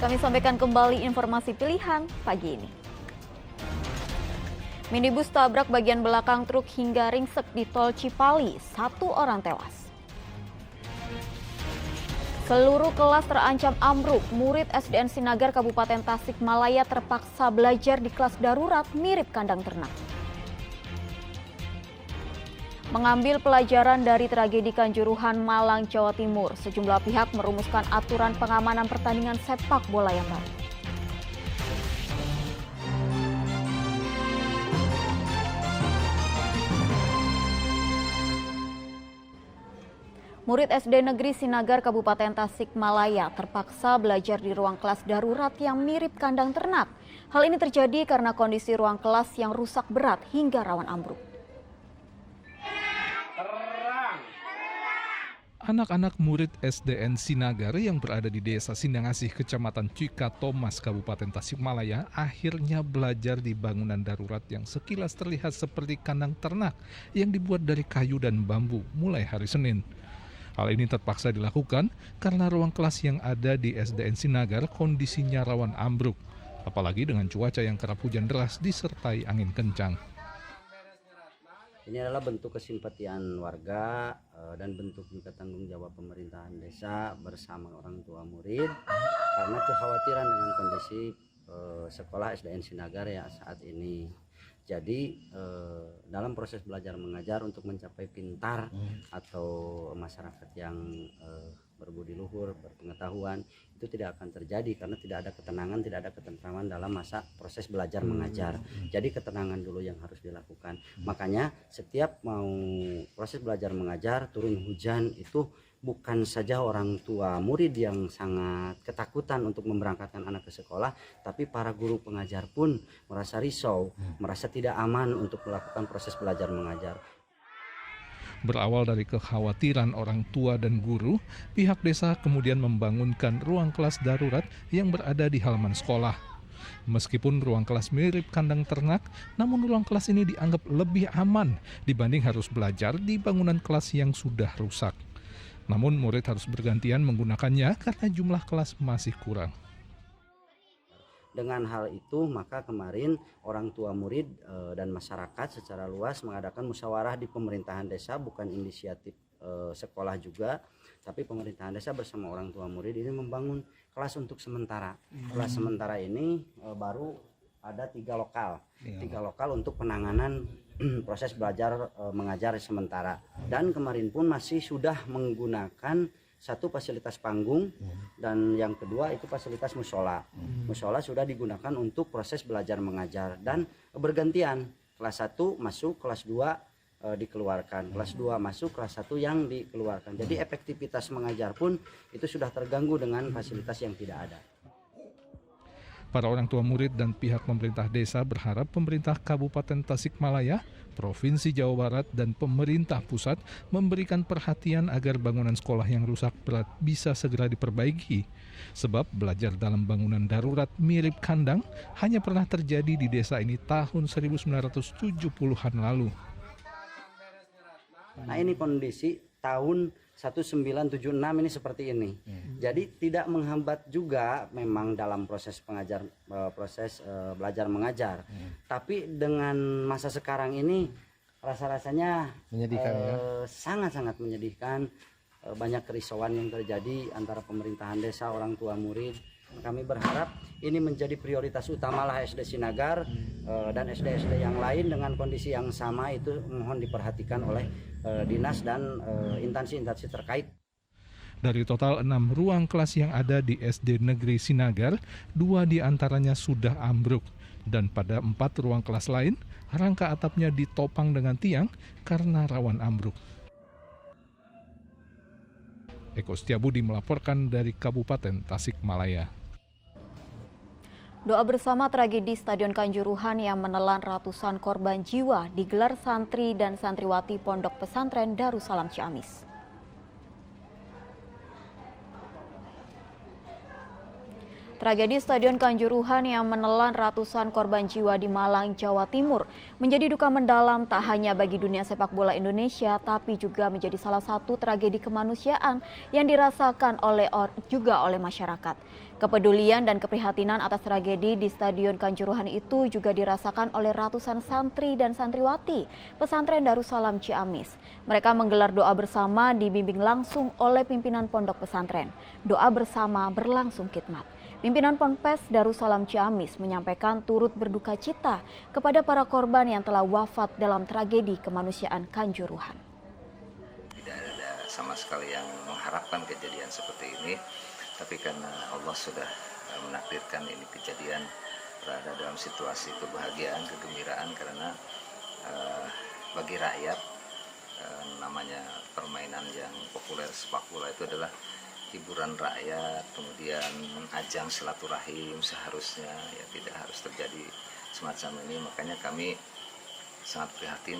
Kami sampaikan kembali informasi pilihan pagi ini. Minibus tabrak bagian belakang truk hingga ringsek di tol Cipali, 1 orang tewas. Seluruh kelas terancam ambruk, murid SDN Sinagar Kabupaten Tasikmalaya terpaksa belajar di kelas darurat mirip kandang ternak. Mengambil pelajaran dari tragedi Kanjuruhan, Malang, Jawa Timur, sejumlah pihak merumuskan aturan pengamanan pertandingan sepak bola yang baru. Murid SD Negeri Sinagar Kabupaten Tasikmalaya terpaksa belajar di ruang kelas darurat yang mirip kandang ternak. Hal ini terjadi karena kondisi ruang kelas yang rusak berat hingga rawan ambruk. Anak-anak murid SDN Sinagar yang berada di Desa Sindangasih, Kecamatan Cikatomas, Kabupaten Tasikmalaya, akhirnya belajar di bangunan darurat yang sekilas terlihat seperti kandang ternak yang dibuat dari kayu dan bambu mulai hari Senin. Hal ini terpaksa dilakukan karena ruang kelas yang ada di SDN Sinagar kondisinya rawan ambruk, apalagi dengan cuaca yang kerap hujan deras disertai angin kencang. Ini adalah bentuk kesimpatian warga dan bentuk juga tanggung jawab pemerintahan desa bersama orang tua murid karena kekhawatiran dengan kondisi sekolah SDN Sinagar ya saat ini. Jadi dalam proses belajar mengajar untuk mencapai pintar atau masyarakat yang berbudi luhur, berpengetahuan, itu tidak akan terjadi karena tidak ada ketenangan, tidak ada ketentraman dalam masa proses belajar mengajar. Jadi ketenangan dulu yang harus dilakukan. Makanya setiap mau proses belajar mengajar, turun hujan itu bukan saja orang tua murid yang sangat ketakutan untuk memberangkatkan anak ke sekolah, tapi para guru pengajar pun merasa risau, merasa tidak aman untuk melakukan proses belajar mengajar. Berawal dari kekhawatiran orang tua dan guru, pihak desa kemudian membangunkan ruang kelas darurat yang berada di halaman sekolah. Meskipun ruang kelas mirip kandang ternak, namun ruang kelas ini dianggap lebih aman dibanding harus belajar di bangunan kelas yang sudah rusak. Namun murid harus bergantian menggunakannya karena jumlah kelas masih kurang. Dengan hal itu maka kemarin orang tua murid dan masyarakat secara luas mengadakan musyawarah di pemerintahan desa, bukan inisiatif sekolah juga, tapi pemerintahan desa bersama orang tua murid ini membangun kelas untuk sementara. Kelas sementara ini baru ada 3 lokal, 3 lokal untuk penanganan proses belajar mengajar sementara. Dan kemarin pun masih sudah menggunakan satu fasilitas panggung dan yang kedua itu fasilitas musola. Musola sudah digunakan untuk proses belajar mengajar dan bergantian. Kelas 1 masuk, kelas 2 dikeluarkan. Kelas 2 masuk, kelas 1 yang dikeluarkan. Jadi efektivitas mengajar pun itu sudah terganggu dengan fasilitas yang tidak ada. Para orang tua murid dan pihak pemerintah desa berharap pemerintah Kabupaten Tasikmalaya, Provinsi Jawa Barat, dan pemerintah pusat memberikan perhatian agar bangunan sekolah yang rusak berat bisa segera diperbaiki. Sebab belajar dalam bangunan darurat mirip kandang hanya pernah terjadi di desa ini tahun 1970-an lalu. Nah ini kondisi tahun 1976 ini seperti ini. Jadi tidak menghambat juga memang dalam proses belajar mengajar. Tapi dengan masa sekarang ini rasa-rasanya menyedihkan, sangat-sangat menyedihkan. Banyak kerisauan yang terjadi antara pemerintahan desa, orang tua murid. Kami berharap ini menjadi prioritas utamalah SD Sinagar dan SD-SD yang lain dengan kondisi yang sama itu mohon diperhatikan oleh dinas dan instansi-instansi terkait. Dari total 6 ruang kelas yang ada di SD Negeri Sinagar, 2 diantaranya sudah ambruk. Dan pada 4 ruang kelas lain, rangka atapnya ditopang dengan tiang karena rawan ambruk. Eko Setiabudi melaporkan dari Kabupaten Tasikmalaya. Doa bersama tragedi Stadion Kanjuruhan yang menelan ratusan korban jiwa digelar santri dan santriwati Pondok Pesantren Darussalam Ciamis. Tragedi Stadion Kanjuruhan yang menelan ratusan korban jiwa di Malang, Jawa Timur menjadi duka mendalam tak hanya bagi dunia sepak bola Indonesia, tapi juga menjadi salah satu tragedi kemanusiaan yang dirasakan juga oleh masyarakat. Kepedulian dan keprihatinan atas tragedi di Stadion Kanjuruhan itu juga dirasakan oleh ratusan santri dan santriwati pesantren Darussalam Ciamis. Mereka menggelar doa bersama dibimbing langsung oleh pimpinan pondok pesantren. Doa bersama berlangsung khidmat. Pimpinan Ponpes Darussalam Ciamis menyampaikan turut berduka cita kepada para korban yang telah wafat dalam tragedi kemanusiaan Kanjuruhan. Tidak ada sama sekali yang mengharapkan kejadian seperti ini, tapi karena Allah sudah menakdirkan ini kejadian berada dalam situasi kebahagiaan, kegembiraan, karena bagi rakyat namanya permainan yang populer sepak bola itu adalah hiburan rakyat, kemudian ajang silaturahim, seharusnya ya tidak harus terjadi semacam ini. Makanya kami sangat prihatin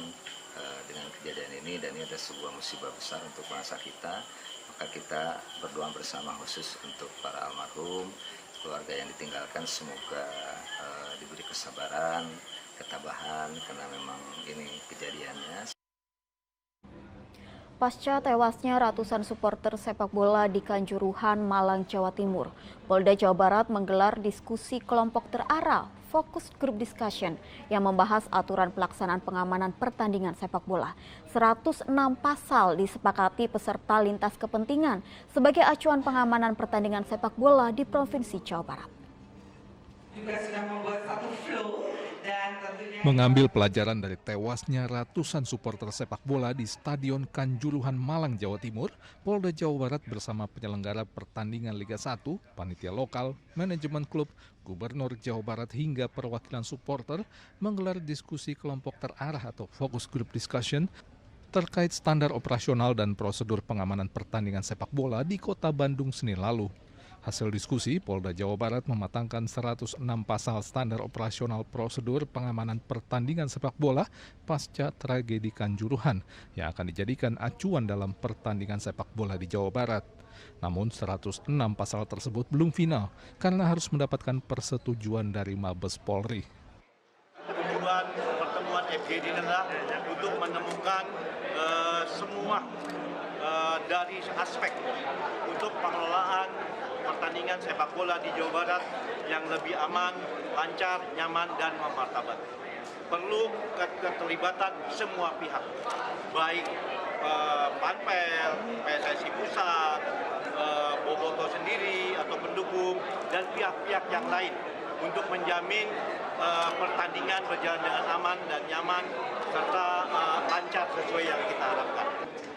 dengan kejadian ini, dan ini adalah sebuah musibah besar untuk bangsa kita. Maka kita berdoa bersama khusus untuk para almarhum, keluarga yang ditinggalkan, semoga diberi kesabaran, ketabahan, karena memang ini kejadiannya. Pasca tewasnya ratusan supporter sepak bola di Kanjuruhan, Malang, Jawa Timur, Polda Jawa Barat menggelar diskusi kelompok terarah Focus Group Discussion yang membahas aturan pelaksanaan pengamanan pertandingan sepak bola. 106 pasal disepakati peserta lintas kepentingan sebagai acuan pengamanan pertandingan sepak bola di Provinsi Jawa Barat. Juga sudah membuat satu flow dan tentunya Mengambil pelajaran dari tewasnya ratusan supporter sepak bola di Stadion Kanjuruhan Malang, Jawa Timur, Polda Jawa Barat bersama penyelenggara pertandingan Liga 1, panitia lokal, manajemen klub, Gubernur Jawa Barat hingga perwakilan supporter menggelar diskusi kelompok terarah atau Focus Group Discussion terkait standar operasional dan prosedur pengamanan pertandingan sepak bola di Kota Bandung Senin lalu. Hasil diskusi, Polda Jawa Barat mematangkan 106 pasal standar operasional prosedur pengamanan pertandingan sepak bola pasca tragedi Kanjuruhan yang akan dijadikan acuan dalam pertandingan sepak bola di Jawa Barat. Namun 106 pasal tersebut belum final karena harus mendapatkan persetujuan dari Mabes Polri. Tujuan pertemuan FGD adalah untuk menemukan semua dari aspek untuk pengelolaan pertandingan sepak bola di Jawa Barat yang lebih aman, lancar, nyaman, dan memartabat. Perlu keterlibatan semua pihak, baik Panpel, PSSI Pusat, Boboto sendiri atau pendukung, dan pihak-pihak yang lain untuk menjamin pertandingan berjalan dengan aman dan nyaman serta lancar sesuai yang kita harapkan.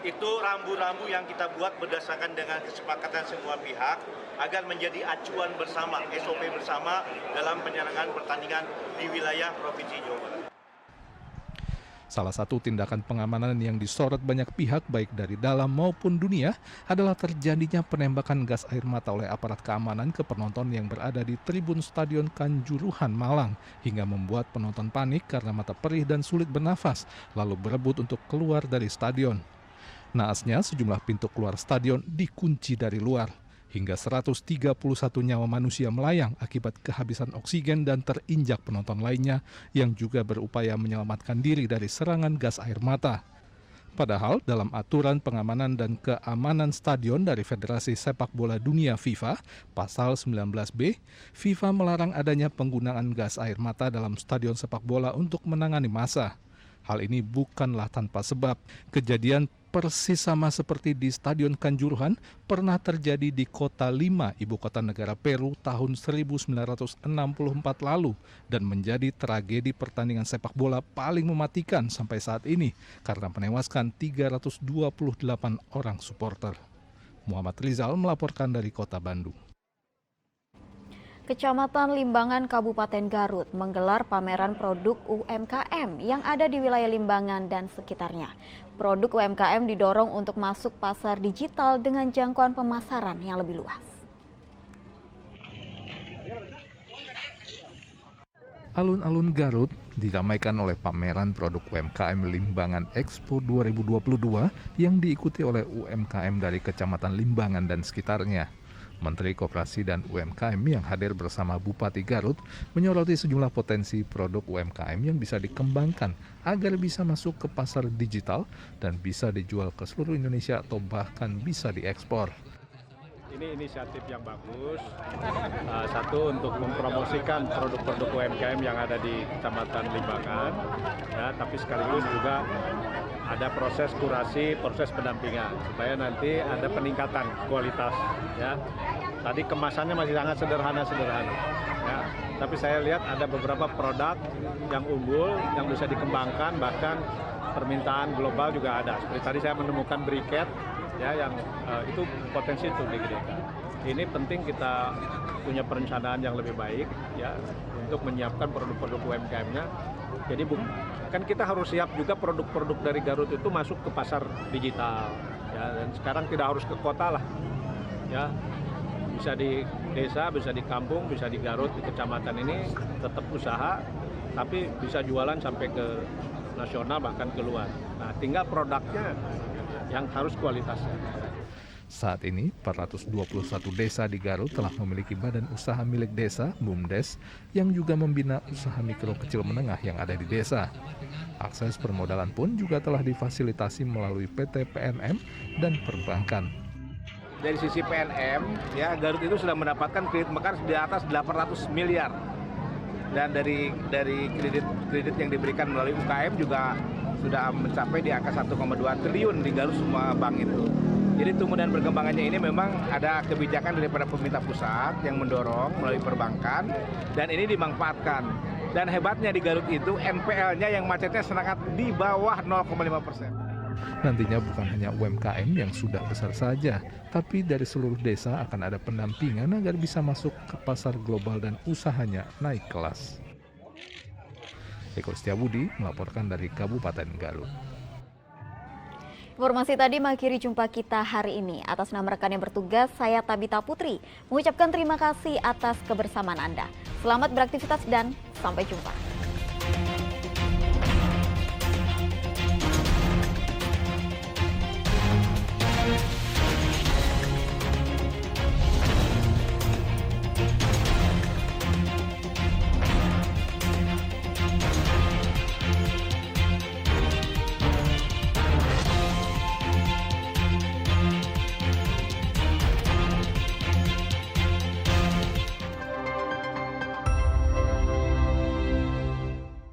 Itu rambu-rambu yang kita buat berdasarkan dengan kesepakatan semua pihak agar menjadi acuan bersama, SOP bersama dalam penyelenggaraan pertandingan di wilayah Provinsi Jawa Barat. Salah satu tindakan pengamanan yang disorot banyak pihak baik dari dalam maupun dunia adalah terjadinya penembakan gas air mata oleh aparat keamanan ke penonton yang berada di tribun Stadion Kanjuruhan Malang hingga membuat penonton panik karena mata perih dan sulit bernafas lalu berebut untuk keluar dari stadion. Naasnya sejumlah pintu keluar stadion dikunci dari luar. Hingga 131 nyawa manusia melayang akibat kehabisan oksigen dan terinjak penonton lainnya yang juga berupaya menyelamatkan diri dari serangan gas air mata. Padahal dalam aturan pengamanan dan keamanan stadion dari Federasi Sepak Bola Dunia FIFA, pasal 19B, FIFA melarang adanya penggunaan gas air mata dalam stadion sepak bola untuk menangani massa. Hal ini bukanlah tanpa sebab. Kejadian persis sama seperti di Stadion Kanjuruhan pernah terjadi di Kota Lima, ibu kota negara Peru tahun 1964 lalu dan menjadi tragedi pertandingan sepak bola paling mematikan sampai saat ini karena menewaskan 328 orang supporter. Muhammad Rizal melaporkan dari Kota Bandung. Kecamatan Limbangan, Kabupaten Garut menggelar pameran produk UMKM yang ada di wilayah Limbangan dan sekitarnya. Produk UMKM didorong untuk masuk pasar digital dengan jangkauan pemasaran yang lebih luas. Alun-alun Garut diramaikan oleh pameran produk UMKM Limbangan Expo 2022 yang diikuti oleh UMKM dari Kecamatan Limbangan dan sekitarnya. Menteri Koperasi dan UMKM yang hadir bersama Bupati Garut menyoroti sejumlah potensi produk UMKM yang bisa dikembangkan agar bisa masuk ke pasar digital dan bisa dijual ke seluruh Indonesia atau bahkan bisa diekspor. Ini inisiatif yang bagus, satu untuk mempromosikan produk-produk UMKM yang ada di Kecamatan Limbangan, ya, tapi sekaligus juga ada proses kurasi, proses pendampingan supaya nanti ada peningkatan kualitas. Ya, tadi kemasannya masih sangat sederhana, ya, tapi saya lihat ada beberapa produk yang unggul yang bisa dikembangkan, bahkan permintaan global juga ada. Seperti tadi saya menemukan briket, ya, yang itu potensi itu digedekan. Ini penting kita punya perencanaan yang lebih baik, ya, untuk menyiapkan produk-produk UMKM-nya. Jadi kan kita harus siap juga produk-produk dari Garut itu masuk ke pasar digital, ya, dan sekarang tidak harus ke kota lah, ya, bisa di desa, bisa di kampung, bisa di Garut, di kecamatan ini tetap usaha, tapi bisa jualan sampai ke nasional bahkan keluar. Nah, tinggal produknya yang harus kualitasnya. Saat ini, 421 desa di Garut telah memiliki badan usaha milik desa, BUMDes, yang juga membina usaha mikro kecil menengah yang ada di desa. Akses permodalan pun juga telah difasilitasi melalui PT PNM dan perbankan. Dari sisi PNM, ya, Garut itu sudah mendapatkan kredit mekar di atas 800 miliar. Dan dari kredit yang diberikan melalui UKM juga sudah mencapai di angka 1,2 triliun di Garut semua bank itu. Jadi tumbuh dan berkembangannya ini memang ada kebijakan daripada pemerintah pusat yang mendorong melalui perbankan, dan ini dimanfaatkan. Dan hebatnya di Garut itu NPL-nya yang macetnya sangat di bawah 0,5%. Nantinya bukan hanya UMKM yang sudah besar saja, tapi dari seluruh desa akan ada pendampingan agar bisa masuk ke pasar global dan usahanya naik kelas. Eko Setiabudi melaporkan dari Kabupaten Garut. Informasi tadi mengakhiri jumpa kita hari ini. Atas nama rekan yang bertugas, saya Tabita Putri mengucapkan terima kasih atas kebersamaan Anda. Selamat beraktivitas dan sampai jumpa.